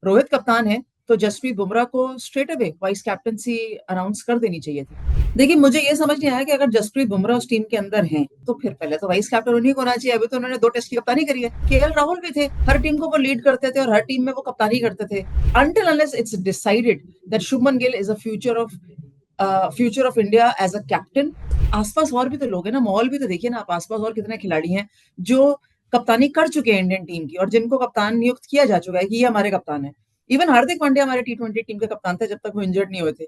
रोहित कप्तान है तो जसप्रीत बुमराह को straight away vice captaincy announce कर देनी चाहिए थी। देखिए, मुझे ये समझ नहीं आया कि अगर जसप्रीत बुमराह उस टीम के अंदर हैं तो फिर पहले तो वाइस कैप्टन उन्हीं को होना चाहिए। अभी तो उन्होंने 2 टेस्ट की कप्तानी करी है। केएल राहुल भी थे, हर टीम को वो लीड करते थे और हर टीम में वो कप्तानी करते थे। Until unless it's decided that Shubman Gill is a future of India as a captain. आसपास और भी तो लोग हैं ना, माहौल भी तो देखिए ना आप, आसपास और कितने खिलाड़ी हैं जो कप्तानी कर चुके हैं इंडियन टीम की और जिनको कप्तान नियुक्त किया जा चुका है कि ये हमारे कप्तान है। इवन हार्दिक पांड्या हमारे T20 टीम के कप्तान थे जब तक वो इंजर्ड नहीं हुए थे।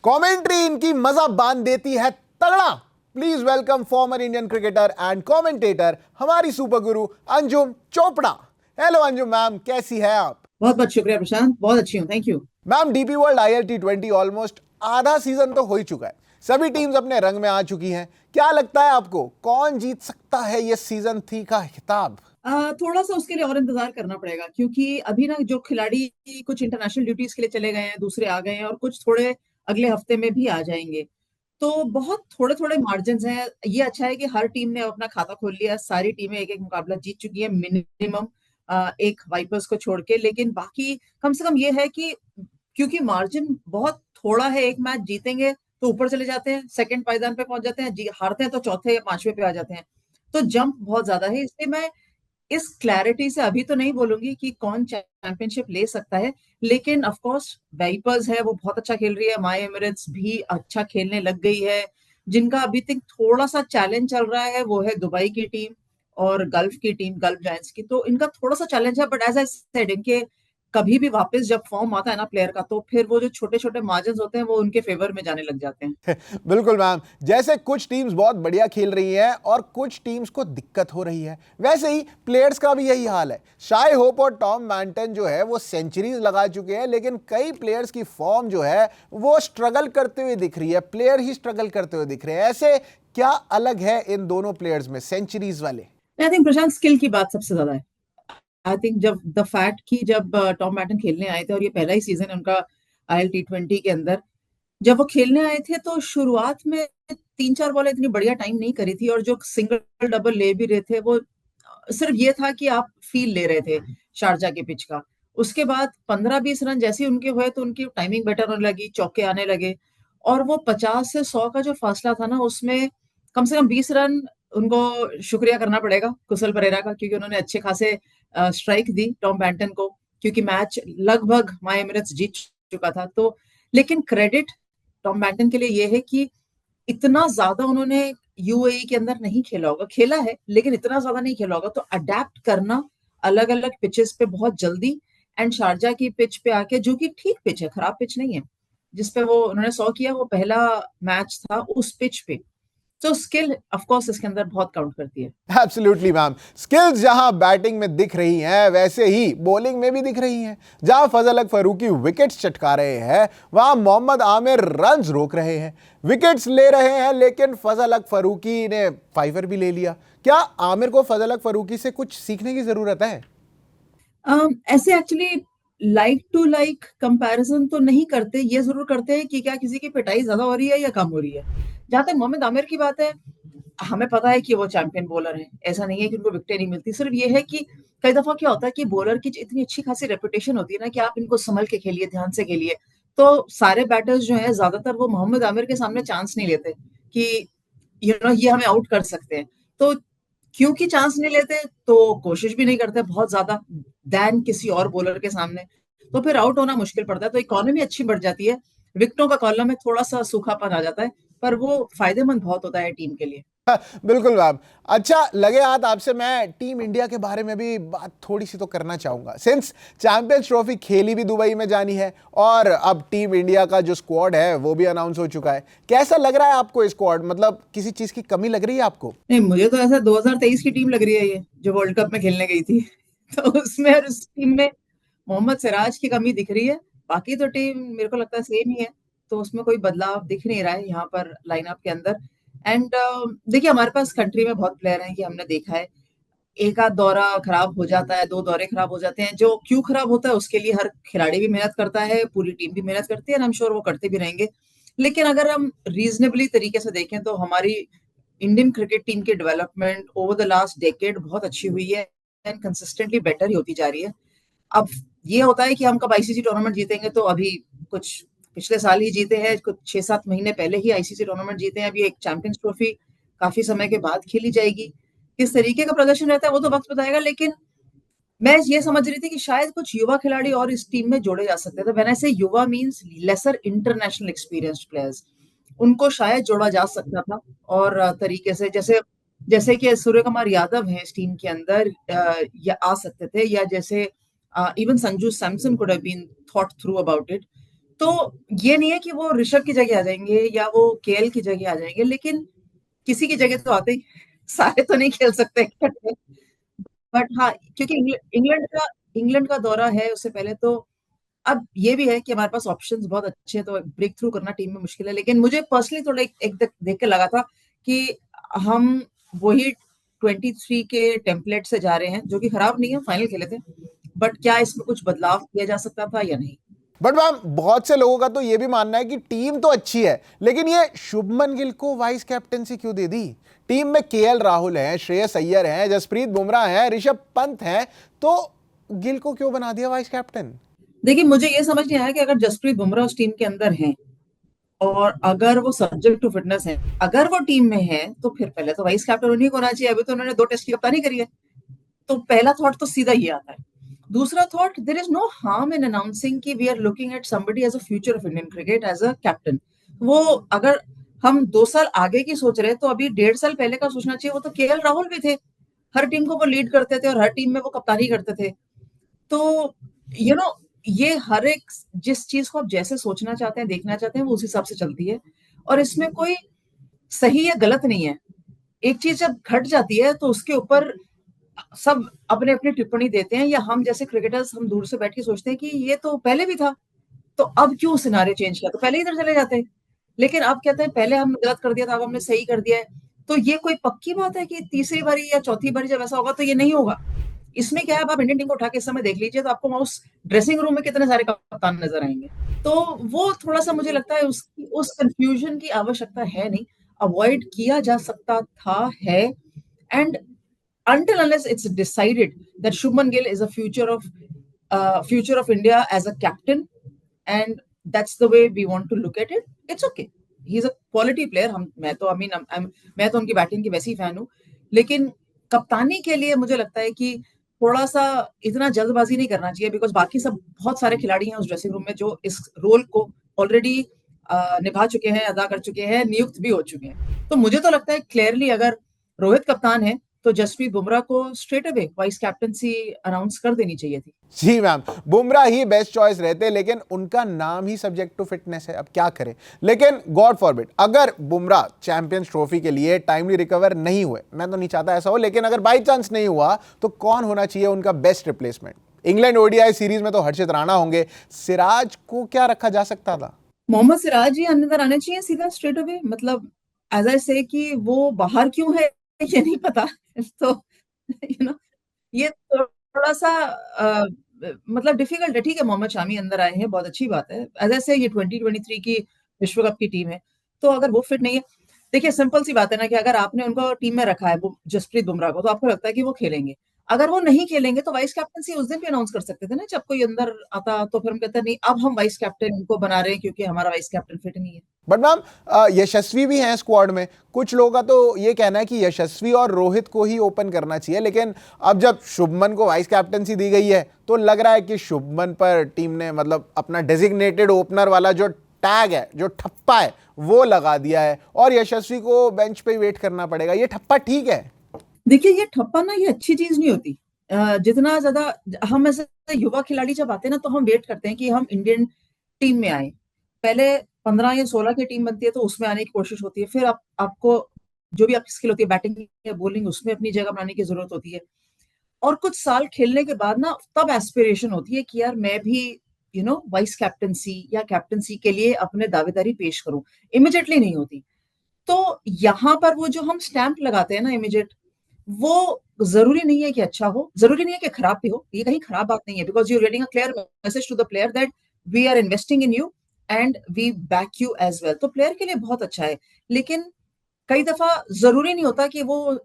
कमेंट्री इनकी मजा बांध देती है तगड़ा। Please welcome former Indian cricketer and commentator हमारी सुपर गुरु अंजुम चोपड़ा। हेलो अंजुम मैम, कैसी है आप? बहुत बहुत शुक्रिया प्रशांत, बहुत अच्छी हूँ, thank you. Ma'am, DP world IL T20 almost आधा सीजन तो हो ही चुका है। सभी टीम्स अपने रंग में आ चुकी हैं। क्या लगता है आपको, कौन जीत सकता है ये सीजन 3 का खिताब? थोड़ा सा उसके लिए और इंतजार करना पड़ेगा क्योंकि अभी ना जो खिलाड़ी कुछ इंटरनेशनल ड्यूटीज के लिए चले गए हैं, दूसरे आ गए हैं और कुछ थोड़े अगले हफ्ते में भी आ जाएंगे। तो बहुत थोड़े थोड़े मार्जिन हैं। ये अच्छा है कि हर टीम ने अपना खाता खोल लिया, सारी टीमें एक एक मुकाबला जीत चुकी है मिनिमम, एक वाइपर्स को छोड़ के। लेकिन बाकी कम से कम ये है कि क्योंकि मार्जिन बहुत थोड़ा है, एक मैच जीतेंगे तो ऊपर चले जाते हैं, सेकंड पायदान पे पहुंच जाते हैं, हारते हैं तो चौथे या पांचवे पे आ जाते हैं। तो जंप बहुत ज्यादा है, इसलिए मैं इस क्लैरिटी से अभी तो नहीं बोलूंगी कि कौन चैंपियनशिप ले सकता है। लेकिन ऑफ कोर्स वाइपर्स है, वो बहुत अच्छा खेल रही है, माई एमिरेट्स भी अच्छा खेलने लग गई है। जिनका अभी तक थोड़ा सा चैलेंज चल रहा है वो है दुबई की टीम और गल्फ की टीम, गल्फ जायंट्स की। तो इनका थोड़ा सा चैलेंज है, बट एज आई सेड, इनके कभी भी वापस जब फॉर्म आता है ना प्लेयर का, तो फिर वो जो छोटे छोटे मार्जिन होते हैं वो उनके फेवर में जाने लग जाते हैं। बिल्कुल मैम, जैसे कुछ टीम्स बहुत बढ़िया खेल रही हैं और कुछ टीम्स को दिक्कत हो रही है, वैसे ही प्लेयर्स का भी यही हाल है। शाय होप और टॉम मैंटन जो है वो सेंचुरीज लगा चुके हैं, लेकिन कई प्लेयर्स की फॉर्म जो है वो स्ट्रगल करते हुए दिख रही है। प्लेयर ही स्ट्रगल करते हुए दिख रहे हैं। ऐसे क्या अलग है इन दोनों प्लेयर्स में, सेंचुरीज वाले? आई थिंक प्रशांत, स्किल की बात सबसे ज्यादा है। आई थिंक जब द फैक्ट कि जब टॉम बैटन खेलने आए थे और ये पहला ही सीजन है उनका IL T20 के अंदर, जब वो खेलने आए थे तो शुरुआत में 3-4 बॉल इतनी बढ़िया टाइम नहीं करी थी और जो सिंगल डबल ले भी रहे थे वो सिर्फ ये था कि आप फील ले रहे थे शारजा के पिच का। उसके बाद 15-20 रन जैसे ही उनके हुए तो उनकी टाइमिंग बेटर होने लगी, चौके आने लगे और वो 50 से 100 का जो फासला था ना उसमें कम से कम 20 रन उनको शुक्रिया करना पड़ेगा कुशल परेरा का, क्योंकि उन्होंने अच्छे खासे स्ट्राइक दी टॉम बैंटन को, क्योंकि मैच लगभग माई एमिरेट्स जीत चुका था। तो लेकिन क्रेडिट टॉम बैंटन के लिए ये है कि इतना ज्यादा उन्होंने UAE के अंदर नहीं खेला होगा, खेला है लेकिन इतना ज्यादा नहीं खेला होगा, तो अडेप्ट करना अलग अलग पिचेस पे बहुत जल्दी, एंड शारजा की पिच पे आके, जो कि ठीक पिच है, खराब पिच नहीं है, जिसपे वो उन्होंने 100 किया, वो पहला मैच था उस पिच पे। तो स्किल ऑफ कोर्स इसके अंदर बहुत काउंट करती है। एब्सोल्युटली मैम, स्किल्स जहां बैटिंग में दिख रही हैं वैसे ही बॉलिंग में भी दिख रही हैं। जहां फजल हक फरूकी विकेट्स चटका रहे हैं, वहां मोहम्मद आमिर रन्स रोक रहे हैं। विकेट्स ले रहे हैं लेकिन फजल हक फरूकी ने फाइवर भी ले लिया। क्या आमिर को फजल हक फरूकी से कुछ सीखने की जरूरत है? ऐसे actually like to like comparison तो नहीं करते, ये जरूर करते हैं कि क्या किसी की पिटाई ज्यादा हो रही है या कम हो रही है। जहां तक मोहम्मद आमिर की बात है, हमें पता है कि वो चैंपियन बॉलर है, ऐसा नहीं है कि उनको विकेटें नहीं मिलती। सिर्फ ये है कि कई दफा क्या होता है कि बॉलर की इतनी अच्छी खासी रेपुटेशन होती है ना कि आप इनको संभल के खेलिए, ध्यान से खेलिए, तो सारे बैटर्स जो हैं ज्यादातर वो मोहम्मद आमिर के सामने चांस नहीं लेते कि ये हमें आउट कर सकते हैं। तो क्योंकि चांस नहीं लेते तो कोशिश भी नहीं करते बहुत ज्यादा दैन किसी और बॉलर के सामने, तो फिर आउट होना मुश्किल पड़ता है। तो इकोनॉमी अच्छी बढ़ जाती है, विकेटों का कॉलम में थोड़ा सा सूखापन आ जाता है, पर वो फायदेमंद बहुत होता है टीम के लिए। बिल्कुल मैम। अच्छा लगे हाथ आपसे, मैं टीम इंडिया के बारे में भी बात थोड़ी सी तो करना चाहूंगा। सिंस चैंपियंस ट्रॉफी खेली भी दुबई में जानी है और अब टीम इंडिया का जो स्क्वाड है वो भी अनाउंस हो चुका है, कैसा लग रहा है आपको स्क्वाड? मतलब किसी चीज की कमी लग रही है आपको? नहीं, मुझे तो ऐसा 2023 की टीम लग रही है, ये जो वर्ल्ड कप में खेलने गई थी तो उसमें और उस टीम में मोहम्मद सिराज की कमी दिख रही है। बाकी तो टीम मेरे को लगता है सेम ही है, तो उसमें कोई बदलाव दिख नहीं रहा है यहाँ पर लाइनअप के अंदर। एंड देखिए, हमारे पास कंट्री में बहुत प्लेयर हैं कि हमने देखा है, एक आध दौरा खराब हो जाता है, 2 दौरे खराब हो जाते हैं। जो क्यों खराब होता है उसके लिए हर खिलाड़ी भी मेहनत करता है, पूरी टीम भी मेहनत करती है, आई एम श्योर वो करते भी रहेंगे। लेकिन अगर हम रीजनेबली तरीके से देखें तो हमारी इंडियन क्रिकेट टीम की development over the last decade बहुत अच्छी हुई है एंड कंसिस्टेंटली बेटर ही होती जा रही है। अब ये होता है कि हम कब आईसीसी टूर्नामेंट जीतेंगे, तो अभी कुछ पिछले साल ही जीते हैं, कुछ 6-7 महीने पहले ही आईसीसी टूर्नामेंट जीते हैं। अभी एक चैंपियंस ट्रॉफी काफी समय के बाद खेली जाएगी। किस तरीके का प्रदर्शन रहता है वो तो वक्त बताएगा, लेकिन मैं ये समझ रही थी कि शायद कुछ युवा खिलाड़ी और इस टीम में जोड़े जा सकते थे। व्हेन आई से युवा means lesser international experienced players, उनको शायद जोड़ा जा सकता था। और तरीके से जैसे जैसे कि सूर्य कुमार यादव हैं इस टीम के अंदर, या आ सकते थे, या जैसे even Sanju Samson could have been thought through about it. तो ये नहीं है कि वो ऋषभ की जगह आ जाएंगे या वो केएल की जगह आ जाएंगे, लेकिन किसी की जगह तो आते ही सारे तो नहीं खेल सकते इकट्ठे। बट हाँ, क्योंकि इंग्लैंड का दौरा है उससे पहले, तो अब ये भी है कि हमारे पास ऑप्शंस बहुत अच्छे हैं, तो ब्रेक थ्रू करना टीम में मुश्किल है। लेकिन मुझे पर्सनली थोड़ा एक देख के लगा था कि हम वही 23 के टेम्पलेट से जा रहे हैं, जो कि खराब नहीं है, फाइनल खेले थे। बट क्या इसमें कुछ बदलाव किया जा सकता था या नहीं? बट मैम, बहुत से लोगों का तो ये भी मानना है कि टीम तो अच्छी है, लेकिन ये शुभमन गिल को वाइस कैप्टनसी क्यों दे दी? टीम में केएल राहुल हैं, श्रेयस अय्यर हैं, जसप्रीत बुमराह हैं, ऋषभ पंत हैं, तो गिल को क्यों बना दिया वाइस कैप्टन? देखिए, मुझे ये समझ नहीं आया कि अगर जसप्रीत बुमराह उस टीम के अंदर हैं और अगर वो सब्जेक्ट टू फिटनेस है, अगर वो टीम में है, तो फिर पहले तो वाइस कैप्टन उन्हीं को होना चाहिए। अभी तो उन्होंने 2 टेस्ट की कप्तानी करी है। तो पहला थॉट तो सीधा ये आता है। दूसरा thought, there is no harm in announcing कि we are looking at somebody as a future of Indian cricket as a captain. वो अगर हम 2 साल आगे की सोच रहे हैं, तो अभी 1.5 साल पहले का सोचना चाहिए। वो तो केएल राहुल भी थे, हर टीम को वो लीड करते थे और हर टीम में वो कप्तानी करते थे। तो यू नो ये हर एक जिस चीज को आप जैसे सोचना चाहते हैं, देखना चाहते हैं, वो उस हिसाब से चलती है। और इसमें कोई सही या गलत नहीं है। एक चीज जब घट जाती है तो उसके ऊपर सब अपने अपनी टिप्पणी देते हैं, या हम जैसे क्रिकेटर्स हम दूर से बैठ के सोचते हैं कि ये तो पहले भी था, तो अब क्यों सिनारियो चेंज किया, तो पहले इधर चले जाते हैं। लेकिन अब कहते हैं पहले हमने गलत कर दिया था, अब हमने सही कर दिया है। तो ये कोई पक्की बात है कि तीसरी बारी या चौथी बारी जब ऐसा होगा तो ये नहीं होगा? इसमें क्या है, अब आप इंडियन टीम को उठा के इस समय देख लीजिए, तो आपको वहां उस ड्रेसिंग रूम में कितने सारे कप्तान नजर आएंगे। तो वो थोड़ा सा मुझे लगता है उस कंफ्यूजन की आवश्यकता है नहीं, अवॉइड किया जा सकता था, है। And until unless it's decided that Shubman Gill is a future of India as a captain, and that's the way we want to look at it, it's okay. He's a quality player. हम मैं तो I mean मैं तो उनकी batting की वैसी ही fan हूँ, लेकिन कप्तानी के लिए मुझे लगता है कि थोड़ा सा इतना जल्दबाजी नहीं करना चाहिए, बिकॉज बाकी सब बहुत सारे खिलाड़ी हैं उस ड्रेसिंग रूम में जो इस रोल को ऑलरेडी निभा चुके हैं, अदा कर चुके हैं, नियुक्त भी हो चुके हैं। तो मुझे तो लगता है क्लियरली अगर रोहित कप्तान है तो जसप्रीत बुमराह को straight away vice captaincy announce कर देनी चाहिए थी। जी मैम, बुमराह ही बेस्ट चॉइस रहते, लेकिन उनका नाम ही सब्जेक्ट टू फिटनेस है, अब क्या करें। लेकिन गॉड फॉरबिड, अगर बुमराह चैंपियंस ट्रॉफी के लिए टाइमली रिकवर नहीं हुए, मैं तो नहीं चाहता ऐसा हो, लेकिन अगर बाई चांस नहीं हुआ, तो कौन होना चाहिए उनका best replacement? England ODI series में तो हर्षित राणा होंगे, सिराज को क्या रखा जा सकता था? मोहम्मद सिराज ही अंदर आने चाहिए सीधा स्ट्रेट अवे। मतलब एज आई से कि वो बाहर क्यों है ये नहीं पता। तो यू नो ये थोड़ा सा मतलब डिफिकल्ट है। ठीक है, मोहम्मद शामी अंदर आए हैं, बहुत अच्छी बात है। एज आई से ये 2023 की विश्व कप की टीम है, तो अगर वो फिट नहीं है, देखिए सिंपल सी बात है ना कि अगर आपने उनको टीम में रखा है जसप्रीत बुमराह को, तो आपको लगता है कि वो खेलेंगे। अगर वो नहीं खेलेंगे तो वाइस कैप्टनसी उस दिन भी अनाउंस कर सकते थे ना, जब कोई अंदर आता। तो फिर हम कहते हैं नहीं, अब हम वाइस कैप्टन इनको बना रहे हैं क्योंकि हमारा वाइस कैप्टन फिट नहीं है। बट मैम, यशस्वी भी हैं स्क्वाड में। कुछ लोगों का तो ये कहना है कि यशस्वी और रोहित को ही ओपन करना चाहिए, लेकिन अब जब शुभमन को वाइस कैप्टनसी दी गई है, तो लग रहा है कि शुभमन पर टीम ने मतलब अपना डेजिग्नेटेड ओपनर वाला जो टैग है, जो ठप्पा है, वो लगा दिया है, और यशस्वी को बेंच पे वेट करना पड़ेगा। ये ठप्पा ठीक है? देखिए, ये ठप्पा ना, ये अच्छी चीज नहीं होती। जितना ज्यादा हम ऐसे युवा खिलाड़ी जब आते हैं ना, तो हम वेट करते हैं कि हम इंडियन टीम में आए। पहले 15 या 16 की टीम बनती है, तो उसमें आने की कोशिश होती है। फिर आपको जो भी आपकी स्किल होती है, बैटिंग या बॉलिंग, उसमें अपनी जगह बनाने की जरूरत होती है। और कुछ साल खेलने के बाद ना, तब एस्पिरेशन होती है कि यार मैं भी वाइस कैप्टनसी या कैप्टनसी के लिए अपने दावेदारी पेश करूं। इमिजिएटली नहीं होती। तो यहाँ पर वो जो हम स्टैंप लगाते हैं ना इमिजिएट, वो जरूरी नहीं है कि अच्छा हो, जरूरी नहीं है कि खराब भी हो। ये कहीं खराब बात नहीं है, because you reading a clear message to the player that we are investing in you and we back you as well. तो प्लेयर के लिए बहुत अच्छा है। लेकिन कई दफा जरूरी नहीं होता कि वो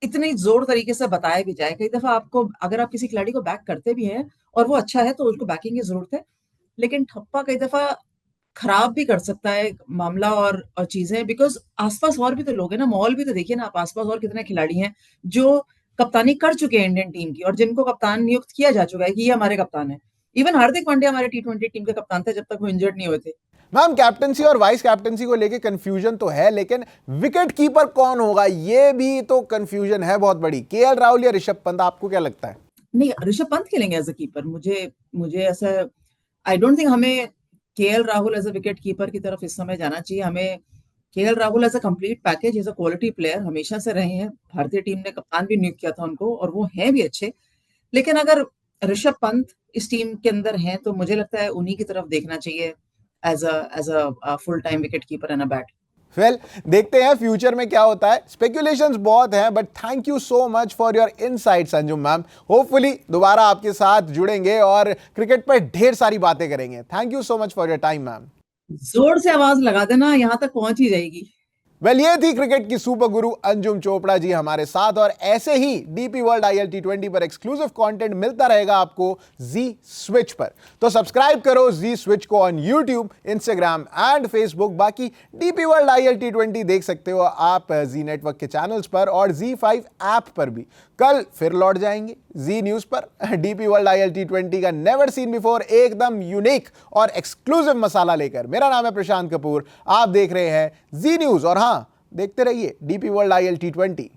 इतनी जोर तरीके से बताया भी जाए। कई दफा आपको, अगर आप किसी खिलाड़ी को बैक करते भी हैं और वो अच्छा है, तो उसको बैकिंग की जरूरत है। लेकिन ठप्पा कई दफा खराब भी कर सकता है मामला और चीजें, बिकॉज आसपास और भी तो लोग हैं ना, माहौल भी तो देखिए ना आप, आसपास और कितने खिलाड़ी हैं जो कप्तानी कर चुके हैं इंडियन टीम की, और जिनको कप्तान नियुक्त किया जा चुका है कि ये हमारे कप्तान है। इवन हार्दिक पांड्या हमारे T20 टीम के कप्तान थे जब तक वो इंजर्ड नहीं हुए थे। मैम, कैप्टनसी और वाइस कैप्टनसी को लेके कंफ्यूजन तो है, लेकिन विकेट कीपर कौन होगा ये भी तो कंफ्यूजन है बहुत बड़ी। केएल राहुल या ऋषभ पंत, आपको क्या लगता है? नहीं, ऋषभ पंत खेलेंगे एज अ कीपर। मुझे मुझे ऐसा, आई डोंट थिंक हमें KL Rahul as a wicket keeper की तरफ इस समय जाना चाहिए। हमें KL Rahul as a complete package, as a quality player हमेशा से रहे हैं। भारतीय टीम ने कप्तान भी नियुक्त किया था उनको, और वो हैं भी अच्छे। लेकिन अगर ऋषभ पंत इस टीम के अंदर हैं, तो मुझे लगता है उन्हीं की तरफ देखना चाहिए as a full time wicket keeper and a bat. Well, देखते हैं फ्यूचर में क्या होता है। स्पेकुलेशंस बहुत हैं, but thank you so much for your insights Anjum ma'am. Hopefully दोबारा आपके साथ जुड़ेंगे और क्रिकेट पर ढेर सारी बातें करेंगे। Thank you so much for your time ma'am. जोर से आवाज लगा देना, यहां तक पहुंच ही जाएगी। वेल, ये थी क्रिकेट की सुपर गुरु अंजुम चोपड़ा जी हमारे साथ, और ऐसे ही डीपी वर्ल्ड आईएल T20 पर एक्सक्लूसिव कंटेंट मिलता रहेगा आपको जी स्विच पर। तो सब्सक्राइब करो जी स्विच को on YouTube, Instagram and Facebook. बाकी डीपी वर्ल्ड आईएल T20 देख सकते हो आप जी नेटवर्क के चैनल्स पर और Z5 ऐप पर भी। कल फिर लौट जाएंगे जी न्यूज पर डीपी वर्ल्ड आईएल T20 का नेवर सीन बिफोर एकदम यूनिक और एक्सक्लूसिव मसाला लेकर। मेरा नाम है प्रशांत कपूर, आप देख रहे हैं जी न्यूज, और हाँ, देखते रहिए डीपी वर्ल्ड आईएल T20।